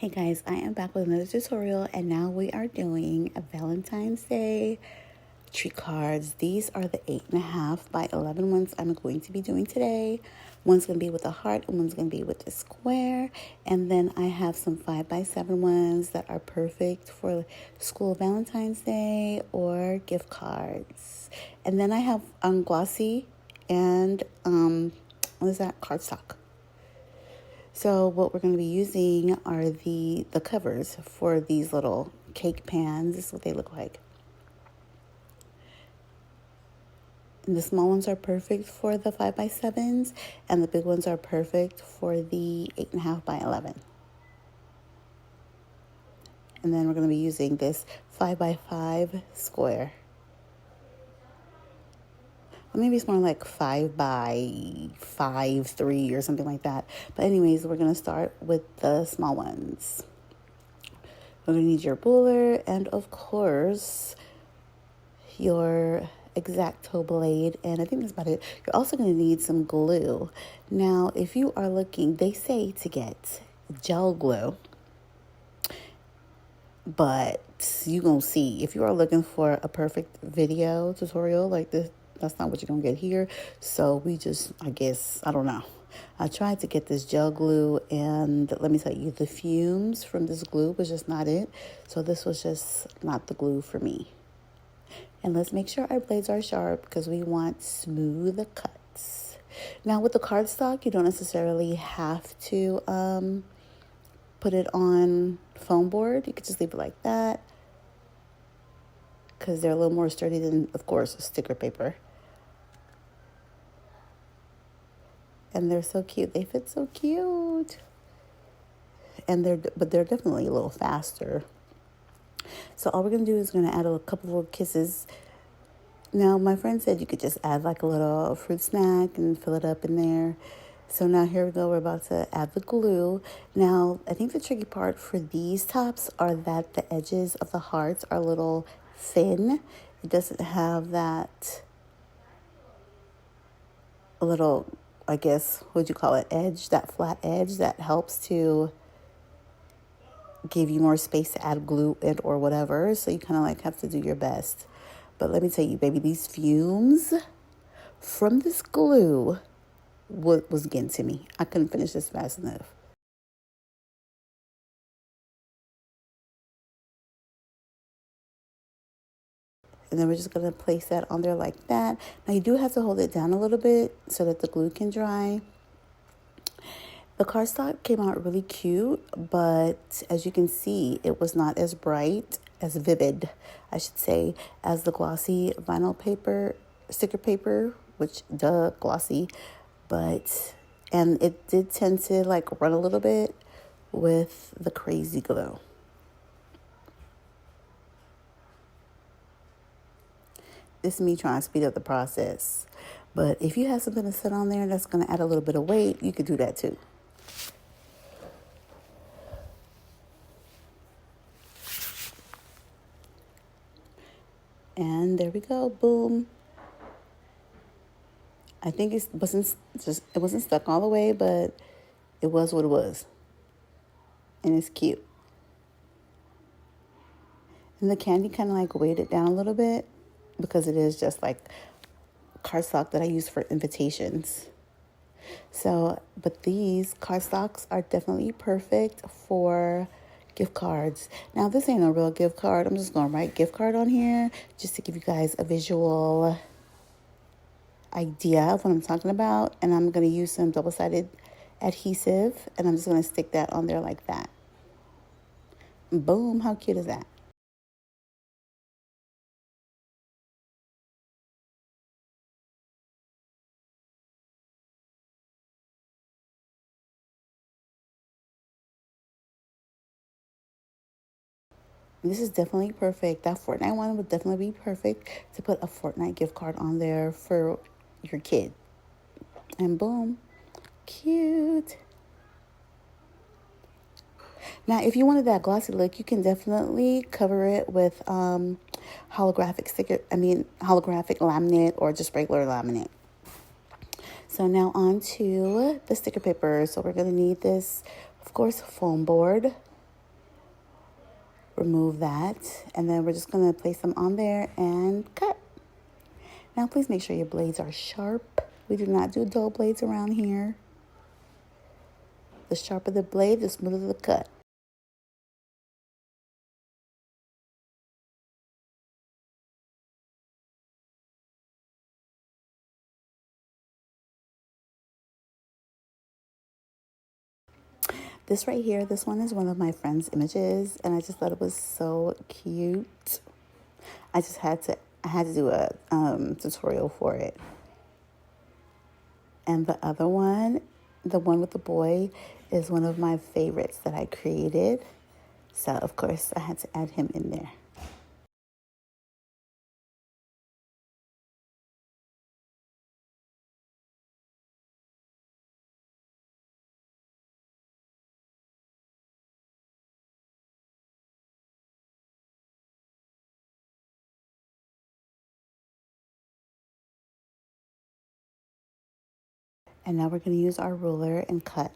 Hey guys, I am back with another tutorial and now we are doing a Valentine's Day tree cards. These are the 8.5 by 11 ones I'm going to be doing today. One's going to be with a heart and one's going to be with a square. And then I have some 5 by 7 ones that are perfect for school Valentine's Day or gift cards. And then I have glossy and what is that? Cardstock. So what we're going to be using are the covers for these little cake pans. This is what they look like. And the small ones are perfect for the 5 by 7s and the big ones are perfect for the 8.5 by 11. And then we're going to be using this 5 by 5 square. Or maybe it's more like 5 by 5, 3 or something like that. But anyways, we're going to start with the small ones. We're going to need your ruler and, of course, your Exacto blade. And I think that's about it. You're also going to need some glue. Now, if you are looking, they say to get gel glue. But you're going to see, if you are looking for a perfect video tutorial like this, that's not what you're going to get here. So we just, I guess, I don't know. I tried to get this gel glue and let me tell you, the fumes from this glue was just not it. So this was just not the glue for me. And let's make sure our blades are sharp because we want smooth cuts. Now with the cardstock, you don't necessarily have to put it on foam board. You could just leave it like that because they're a little more sturdy than, of course, sticker paper. And they're so cute. They fit so cute. And they're definitely a little faster. So all we're going to do is going to add a couple of kisses. Now, my friend said you could just add like a little fruit snack and fill it up in there. So now here we go. We're about to add the glue. Now, I think the tricky part for these tops are that the edges of the hearts are a little thin. It doesn't have that little, I guess, what'd you call it, edge, that flat edge that helps to give you more space to add glue and or whatever. So you kind of like have to do your best. But let me tell you, baby, these fumes from this glue was getting to me. I couldn't finish this fast enough. And then we're just going to place that on there like that. Now you do have to hold it down a little bit so that the glue can dry. The cardstock came out really cute, but as you can see, it was not as bright, as vivid, I should say, as the glossy vinyl paper, sticker paper, which, glossy. And it did tend to like run a little bit with the crazy glue. This is me trying to speed up the process. But if you have something to sit on there that's going to add a little bit of weight, you could do that too. And there we go. Boom. I think it wasn't stuck all the way, but it was what it was. And it's cute. And the candy kind of like weighed it down a little bit because it is just like cardstock that I use for invitations. So, but these cardstocks are definitely perfect for gift cards. Now, this ain't a real gift card. I'm just going to write gift card on here just to give you guys a visual idea of what I'm talking about. And I'm going to use some double-sided adhesive and I'm just going to stick that on there like that. Boom. How cute is that? This is definitely perfect. That Fortnite one would definitely be perfect to put a Fortnite gift card on there for your kid. And boom, cute. Now, if you wanted that glossy look, you can definitely cover it with holographic laminate or just regular laminate. So now on to the sticker paper. So we're going to need this, of course, foam board. remove that. And then we're just going to place them on there and cut. Now, please make sure your blades are sharp. We do not do dull blades around here. The sharper the blade, the smoother the cut. This right here, this one is one of my friend's images, and I just thought it was so cute. I had to do a tutorial for it. And the other one, the one with the boy, is one of my favorites that I created. So, of course, I had to add him in there. And now we're going to use our ruler and cut.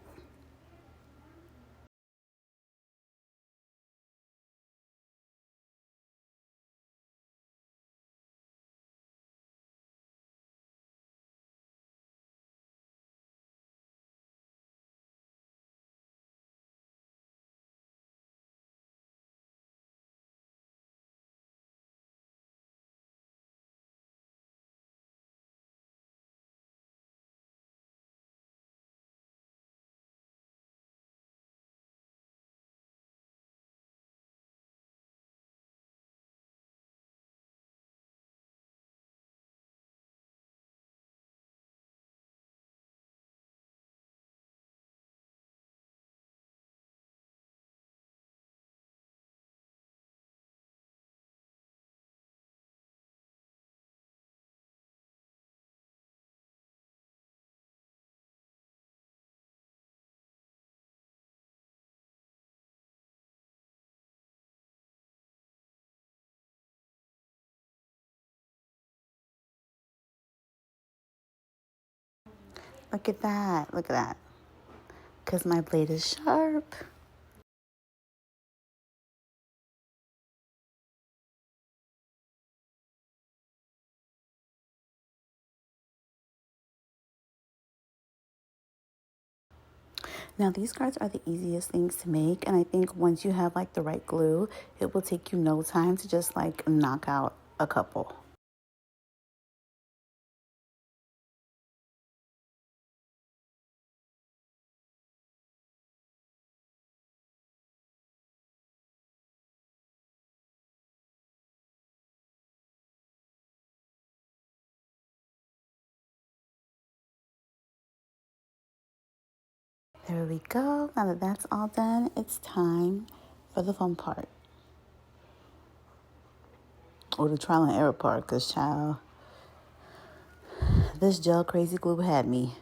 Look at that. Look at that. Because my blade is sharp. Now, these cards are the easiest things to make. And I think once you have like the right glue, it will take you no time to just like knock out a couple. There we go. Now that that's all done, it's time for the fun part. Or the trial and error part, because child, this gel crazy glue had me.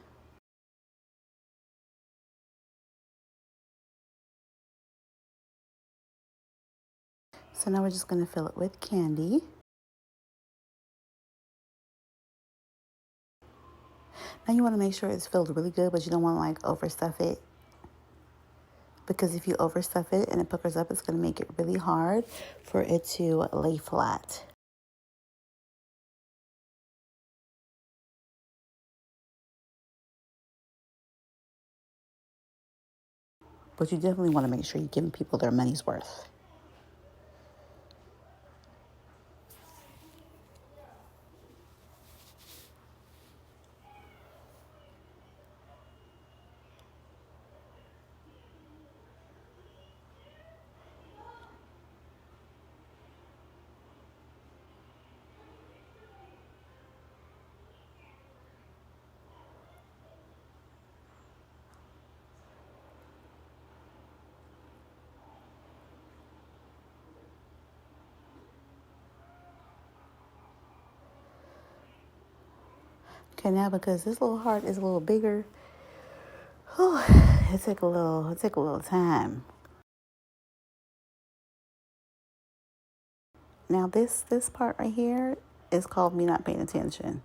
So now we're just going to fill it with candy. Now you want to make sure it's filled really good, but you don't want to like overstuff it. Because if you overstuff it and it puckers up, it's going to make it really hard for it to lay flat. But you definitely want to make sure you're giving people their money's worth. Okay, now because this little heart is a little bigger, whew, it take a little time. Now this part right here is called me not paying attention.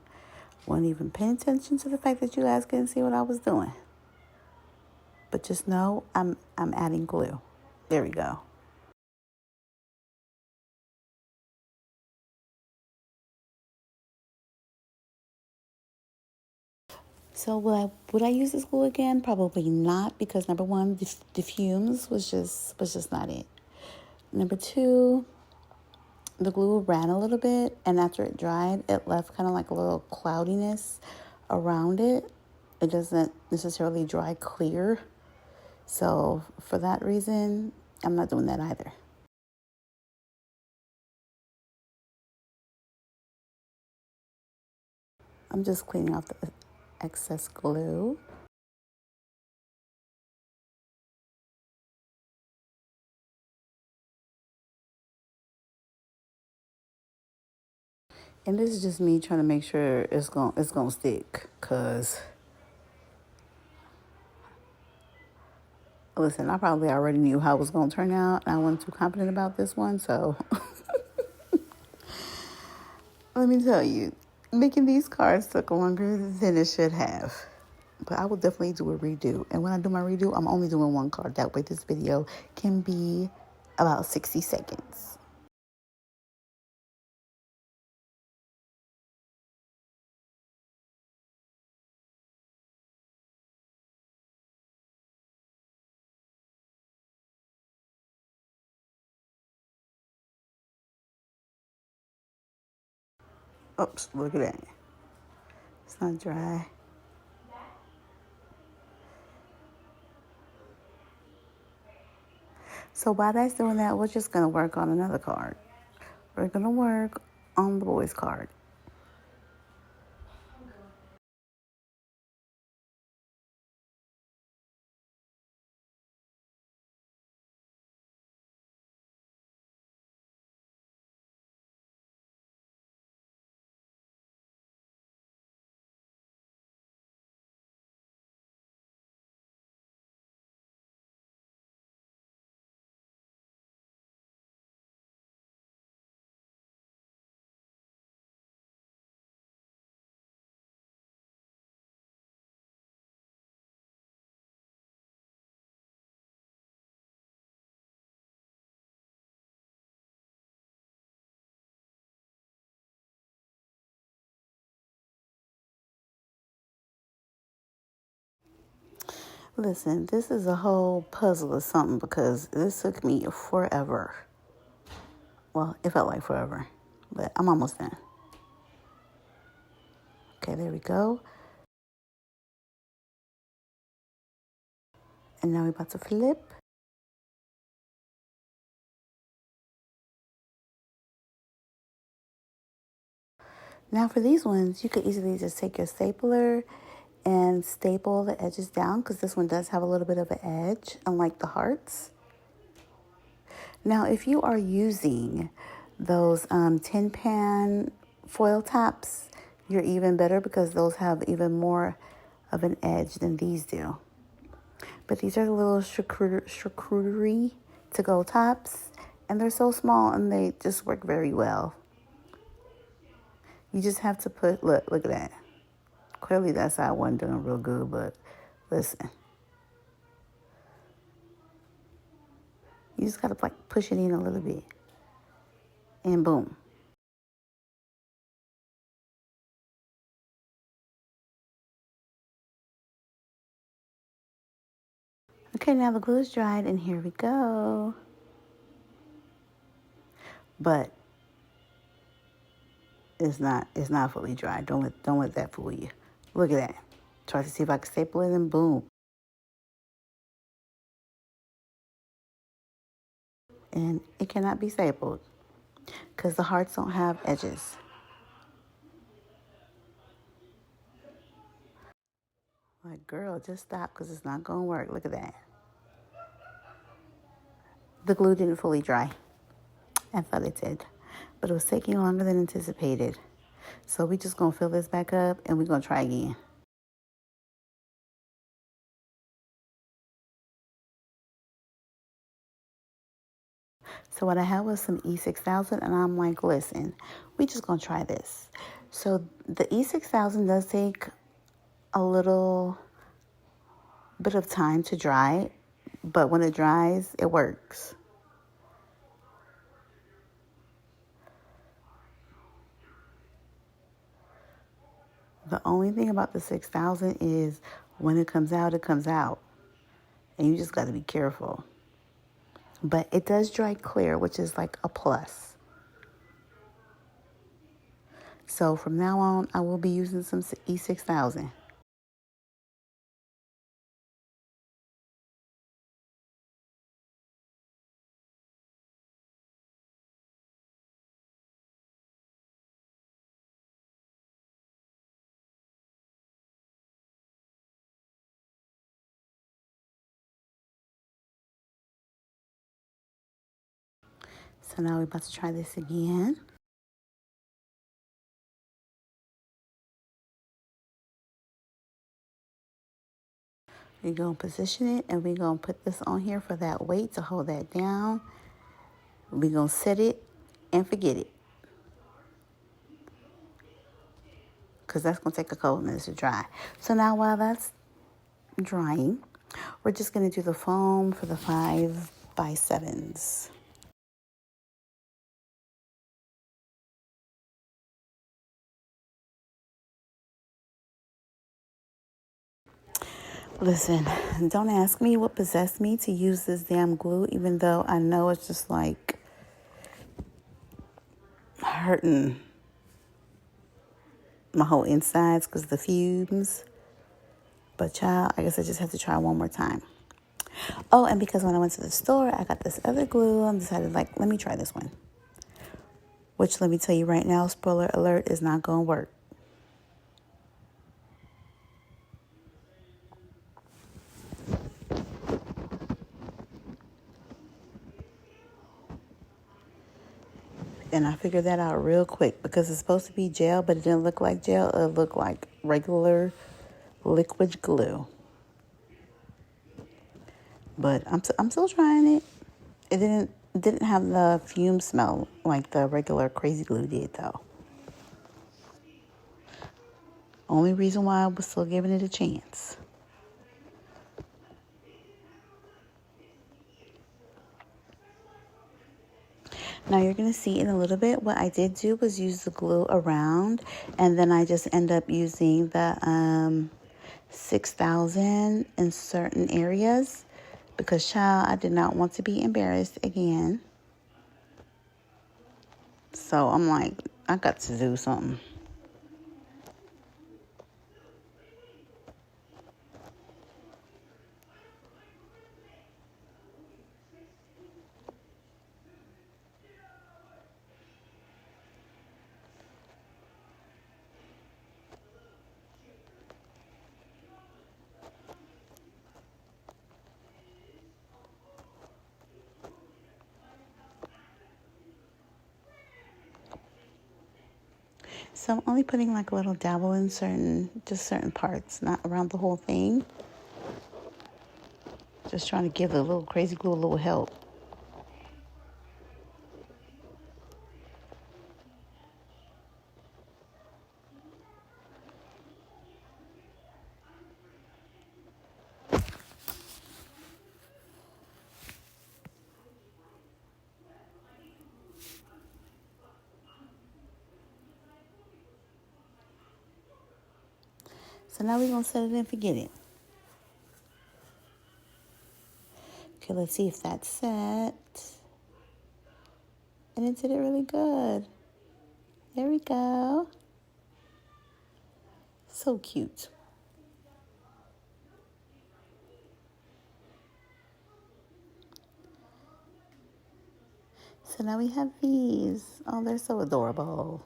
Wasn't even paying attention to the fact that you guys couldn't see what I was doing. But just know I'm adding glue. There we go. So would I use this glue again? Probably not, because number one, the fumes was just not it. Number two, the glue ran a little bit, and after it dried, it left kind of like a little cloudiness around it. It doesn't necessarily dry clear. So for that reason, I'm not doing that either. I'm just cleaning off the excess glue. And this is just me trying to make sure it's gonna stick. Cause listen, I probably already knew how it was gonna turn out, and I wasn't too confident about this one. So let me tell you, making these cards took longer than it should have. But I will definitely do a redo. And when I do my redo, I'm only doing one card. That way this video can be about 60 seconds. Oops, look at that. It's not dry. So while that's doing that, we're just going to work on another card. We're going to work on the boys card. Listen, this is a whole puzzle or something, because this took me forever. Well, it felt like forever, but I'm almost done. Okay, there we go. And now we're about to flip. Now for these ones, you could easily just take your stapler and staple the edges down, because this one does have a little bit of an edge, unlike the hearts. Now, if you are using those tin pan foil tops, you're even better, because those have even more of an edge than these do. But these are the little charcuterie to-go tops, and they're so small, and they just work very well. You just have to look at that. Clearly that side wasn't doing real good, but listen. You just gotta like push it in a little bit. And boom. Okay, now the glue is dried, and here we go. But it's not fully dry. Don't let that fool you. Look at that. Try to see if I can staple it, and boom. And it cannot be stapled, because the hearts don't have edges. Like, girl, just stop, because it's not going to work. Look at that. The glue didn't fully dry. I thought it did. But it was taking longer than anticipated. So we just going to fill this back up, and we're going to try again. So what I had was some E6000, and I'm like, listen, we just going to try this. So the E6000 does take a little bit of time to dry, but when it dries, it works. The only thing about the 6,000 is when it comes out, it comes out. And you just got to be careful. But it does dry clear, which is like a plus. So from now on, I will be using some E6000. So now we're about to try this again. We're going to position it and we're going to put this on here for that weight to hold that down. We're going to set it and forget it, because that's going to take a couple minutes to dry. So now while that's drying, we're just going to do the foam for the 5x7s. Listen, don't ask me what possessed me to use this damn glue, even though I know it's just like hurting my whole insides because of the fumes. But child, I guess I just have to try one more time. Oh, and because when I went to the store, I got this other glue. I decided, like, let me try this one. Which, let me tell you right now, spoiler alert, is not going to work. And I figured that out real quick because it's supposed to be gel, but it didn't look like gel. It looked like regular liquid glue. But I'm still trying it. It didn't have the fume smell like the regular crazy glue did, though. Only reason why I was still giving it a chance. Now you're going to see in a little bit what I did do was use the glue around, and then I just end up using the 6,000 in certain areas because, child, I did not want to be embarrassed again. So I'm like, I got to do something. So I'm only putting like a little dabble in certain parts, not around the whole thing. Just trying to give the little crazy glue a little help. So now we're going to set it and forget it. Okay, let's see if that's set. And it did it really good. There we go. So cute. So now we have these. Oh, they're so adorable.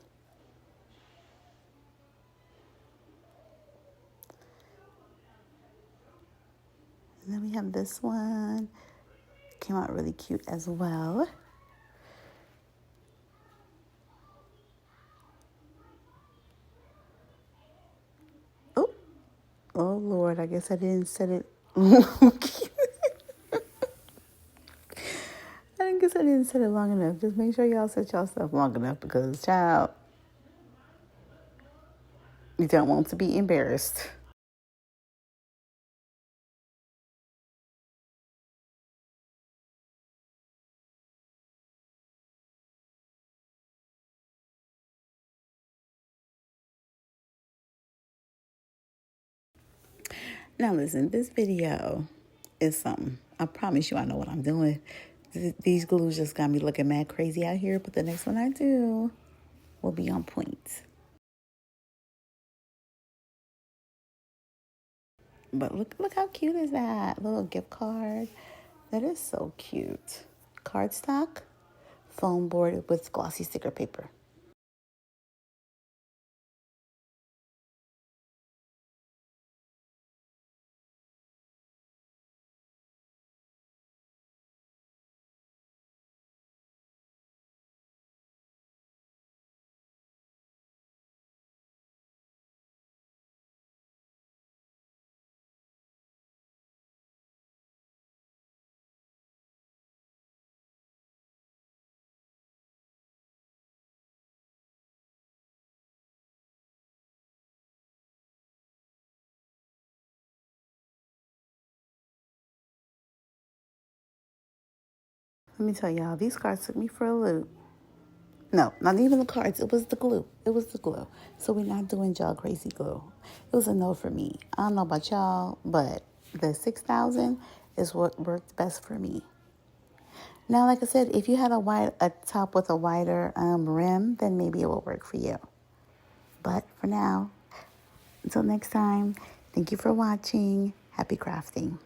And then we have this one. Came out really cute as well. Oh, oh Lord, I guess I didn't set it. I guess I didn't set it long enough. Just make sure y'all set y'all stuff long enough because, child, you don't want to be embarrassed. Now listen, this video is something. I promise you I know what I'm doing. These glues just got me looking mad crazy out here, but the next one I do will be on point. But look how cute is that little gift card. That is so cute. Cardstock, foam board with glossy sticker paper. Let me tell y'all, these cards took me for a loop. No, not even the cards. It was the glue. It was the glue. So we're not doing gel crazy glue. It was a no for me. I don't know about y'all, but the 6,000 is what worked best for me. Now, like I said, if you had a top with a wider rim, then maybe it will work for you. But for now, until next time, thank you for watching. Happy crafting.